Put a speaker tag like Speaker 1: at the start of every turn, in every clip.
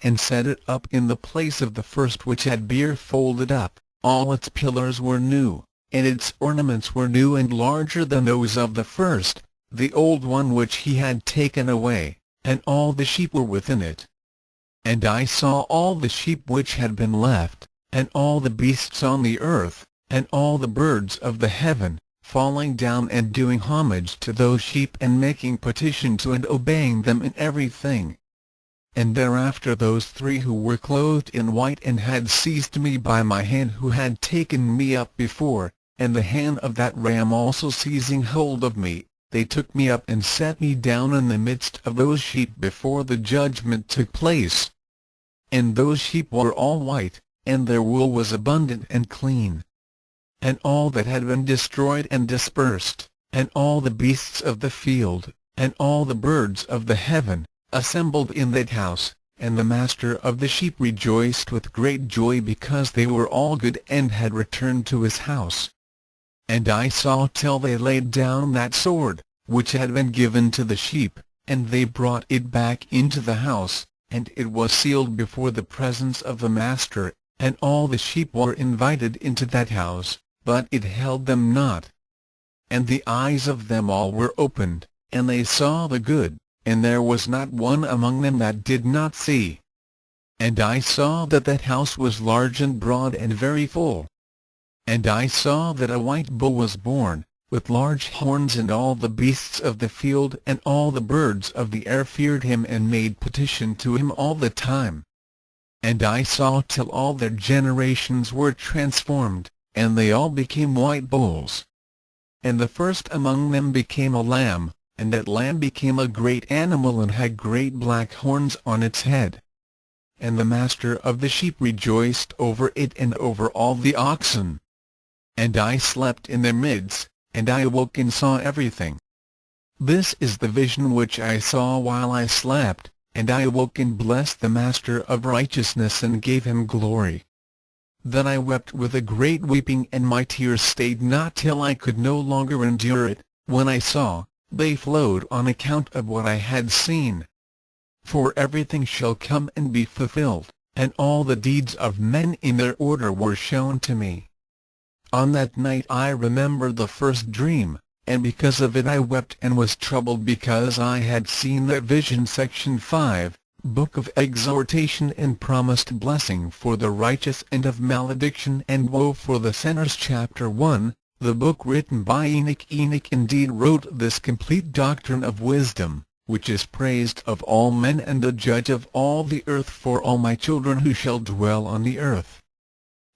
Speaker 1: and set it up in the place of the first which had been folded up. All its pillars were new, and its ornaments were new and larger than those of the first, the old one which he had taken away, and all the sheep were within it. And I saw all the sheep which had been left, and all the beasts on the earth, and all the birds of the heaven, falling down and doing homage to those sheep and making petition to and obeying them in everything. And thereafter those three who were clothed in white and had seized me by my hand who had taken me up before, and the hand of that ram also seizing hold of me, they took me up and set me down in the midst of those sheep before the judgment took place. And those sheep were all white, and their wool was abundant and clean. And all that had been destroyed and dispersed, and all the beasts of the field, and all the birds of the heaven, assembled in that house, and the master of the sheep rejoiced with great joy because they were all good and had returned to his house. And I saw till they laid down that sword, which had been given to the sheep, and they brought it back into the house, and it was sealed before the presence of the master, and all the sheep were invited into that house, but it held them not. And the eyes of them all were opened, and they saw the good, and there was not one among them that did not see. And I saw that that house was large and broad and very full. And I saw that a white bull was born, with large horns, and all the beasts of the field and all the birds of the air feared him and made petition to him all the time. And I saw till all their generations were transformed, and they all became white bulls. And the first among them became a lamb, and that lamb became a great animal and had great black horns on its head. And the master of the sheep rejoiced over it and over all the oxen. And I slept in their midst, and I awoke and saw everything. This is the vision which I saw while I slept, and I awoke and blessed the Master of righteousness and gave him glory. Then I wept with a great weeping, and my tears stayed not till I could no longer endure it. When I saw, they flowed on account of what I had seen. For everything shall come and be fulfilled, and all the deeds of men in their order were shown to me. On that night I remembered the first dream, and because of it I wept and was troubled because I had seen that vision. Section 5, Book of Exhortation and Promised Blessing for the Righteous and of Malediction and Woe for the Sinners. Chapter 1, the book written by Enoch. Enoch indeed wrote this complete doctrine of wisdom, which is praised of all men and the judge of all the earth for all my children who shall dwell on the earth,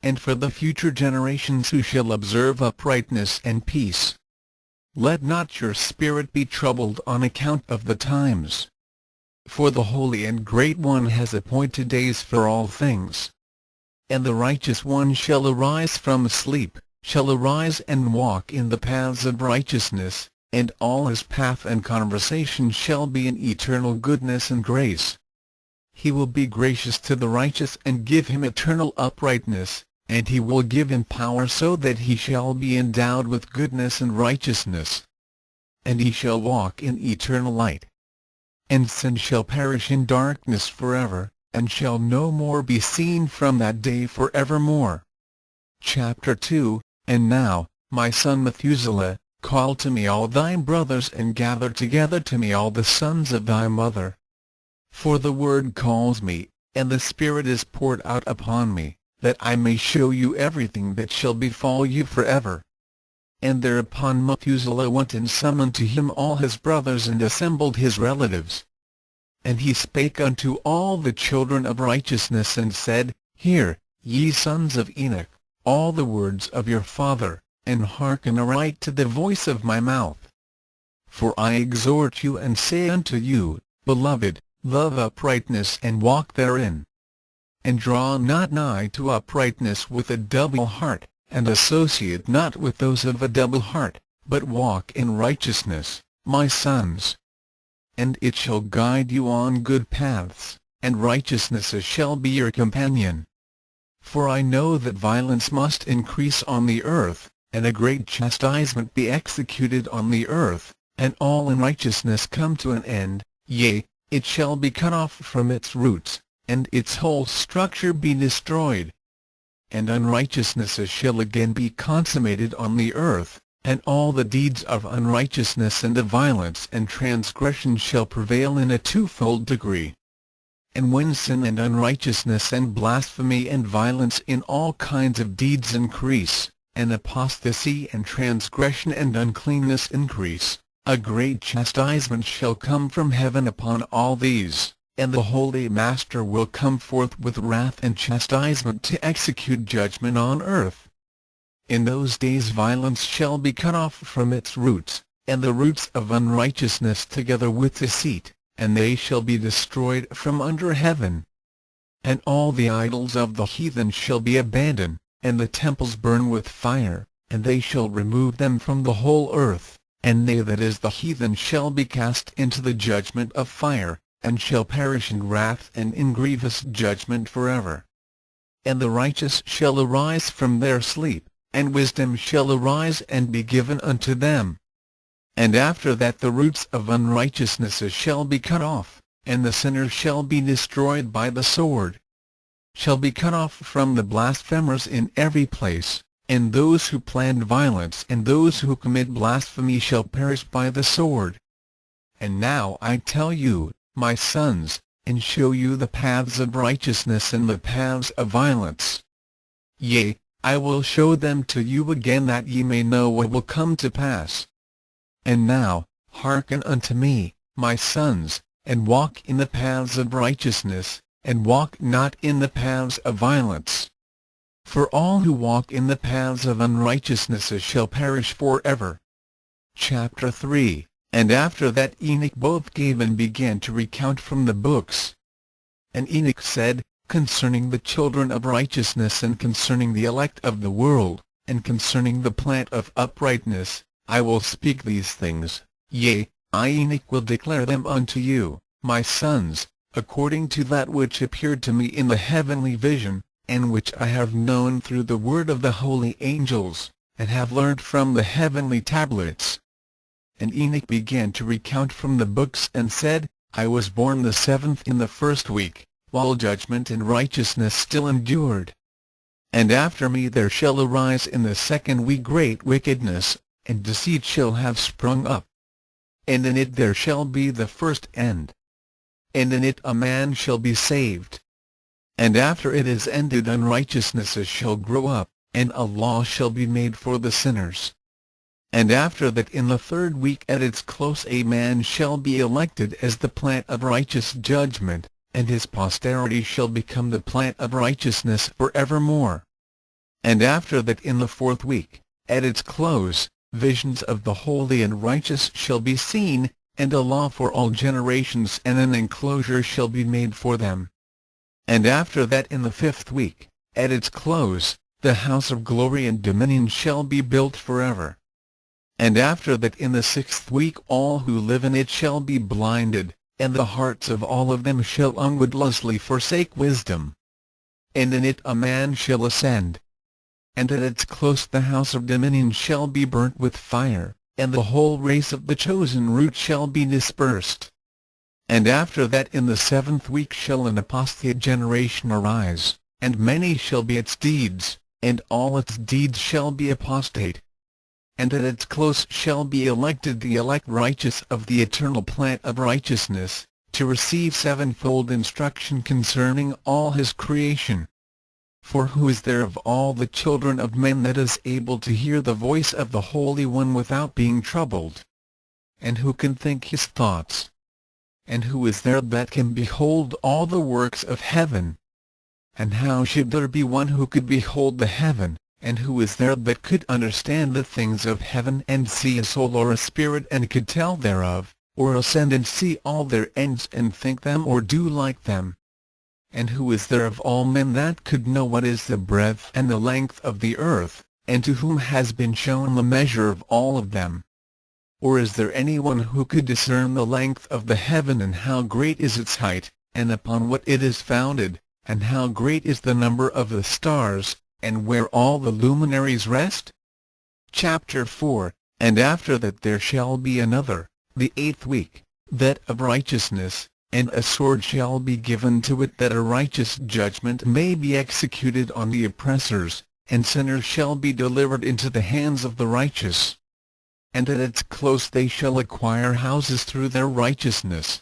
Speaker 1: and for the future generations who shall observe uprightness and peace. Let not your spirit be troubled on account of the times. For the Holy and Great One has appointed days for all things. And the Righteous One shall arise from sleep, shall arise and walk in the paths of righteousness, and all his path and conversation shall be in eternal goodness and grace. He will be gracious to the righteous and give him eternal uprightness, and he will give him power so that he shall be endowed with goodness and righteousness. And he shall walk in eternal light. And sin shall perish in darkness forever, and shall no more be seen from that day forevermore. Chapter 2, And now, my son Methuselah, call to me all thy brothers and gather together to me all the sons of thy mother. For the word calls me, and the Spirit is poured out upon me, that I may show you everything that shall befall you forever. And thereupon Methuselah went and summoned to him all his brothers and assembled his relatives. And he spake unto all the children of righteousness and said, Hear, ye sons of Enoch, all the words of your father, and hearken aright to the voice of my mouth. For I exhort you and say unto you, Beloved, love uprightness and walk therein. And draw not nigh to uprightness with a double heart, and associate not with those of a double heart, but walk in righteousness, my sons. And it shall guide you on good paths, and righteousness shall be your companion. For I know that violence must increase on the earth, and a great chastisement be executed on the earth, and all unrighteousness come to an end, yea, it shall be cut off from its roots. and its whole structure be destroyed. And unrighteousness shall again be consummated on the earth, and all the deeds of unrighteousness and of violence and transgression shall prevail in a twofold degree. And when sin and unrighteousness and blasphemy and violence in all kinds of deeds increase, and apostasy and transgression and uncleanness increase, a great chastisement shall come from heaven upon all these, and the Holy Master will come forth with wrath and chastisement to execute judgment on earth. In those days violence shall be cut off from its roots, and the roots of unrighteousness together with deceit, and they shall be destroyed from under heaven. And all the idols of the heathen shall be abandoned, and the temples burn with fire, and they shall remove them from the whole earth, and they that is the heathen shall be cast into the judgment of fire, and shall perish in wrath and in grievous judgment forever. And the righteous shall arise from their sleep, and wisdom shall arise and be given unto them. And after that the roots of unrighteousness shall be cut off, and the sinner shall be destroyed by the sword. Shall be cut off from the blasphemers in every place, and those who plan violence and those who commit blasphemy shall perish by the sword. And now I tell you, my sons, and show you the paths of righteousness and the paths of violence. Yea, I will show them to you again, that ye may know what will come to pass. And now, hearken unto me, my sons, and walk in the paths of righteousness, and walk not in the paths of violence. For all who walk in the paths of unrighteousness shall perish forever. Chapter 3. And after that Enoch both gave and began to recount from the books. And Enoch said, concerning the children of righteousness, and concerning the elect of the world, and concerning the plant of uprightness, I will speak these things, yea, I Enoch will declare them unto you, my sons, according to that which appeared to me in the heavenly vision, and which I have known through the word of the holy angels, and have learned from the heavenly tablets. And Enoch began to recount from the books, and said, I was born the 7th in the 1st week, while judgment and righteousness still endured. And after me there shall arise in the 2nd week great wickedness, and deceit shall have sprung up. And in it there shall be the first end. And in it a man shall be saved. And after it is ended unrighteousness shall grow up, and a law shall be made for the sinners. And after that in the 3rd week at its close a man shall be elected as the plant of righteous judgment, and his posterity shall become the plant of righteousness for evermore. And after that in the 4th week, at its close, visions of the holy and righteous shall be seen, and a law for all generations, and an enclosure shall be made for them. And after that in the 5th week, at its close, the house of glory and dominion shall be built forever. And after that in the 6th week all who live in it shall be blinded, and the hearts of all of them shall ungodlessly forsake wisdom. And in it a man shall ascend. And at its close the house of dominion shall be burnt with fire, and the whole race of the chosen root shall be dispersed. And after that in the 7th week shall an apostate generation arise, and many shall be its deeds, and all its deeds shall be apostate. And at its close shall be elected the elect righteous of the eternal plant of righteousness, to receive sevenfold instruction concerning all his creation. For who is there of all the children of men that is able to hear the voice of the Holy One without being troubled? And who can think his thoughts? And who is there that can behold all the works of heaven? And how should there be one who could behold the heaven? And who is there that could understand the things of heaven, and see a soul or a spirit, and could tell thereof, or ascend and see all their ends, and think them or do like them? And who is there of all men that could know what is the breadth and the length of the earth, and to whom has been shown the measure of all of them? Or is there anyone who could discern the length of the heaven, and how great is its height, and upon what it is founded, and how great is the number of the stars, and where all the luminaries rest? Chapter 4. And after that there shall be another, the 8th week, that of righteousness, and a sword shall be given to it, that a righteous judgment may be executed on the oppressors, and sinners shall be delivered into the hands of the righteous. And at its close they shall acquire houses through their righteousness,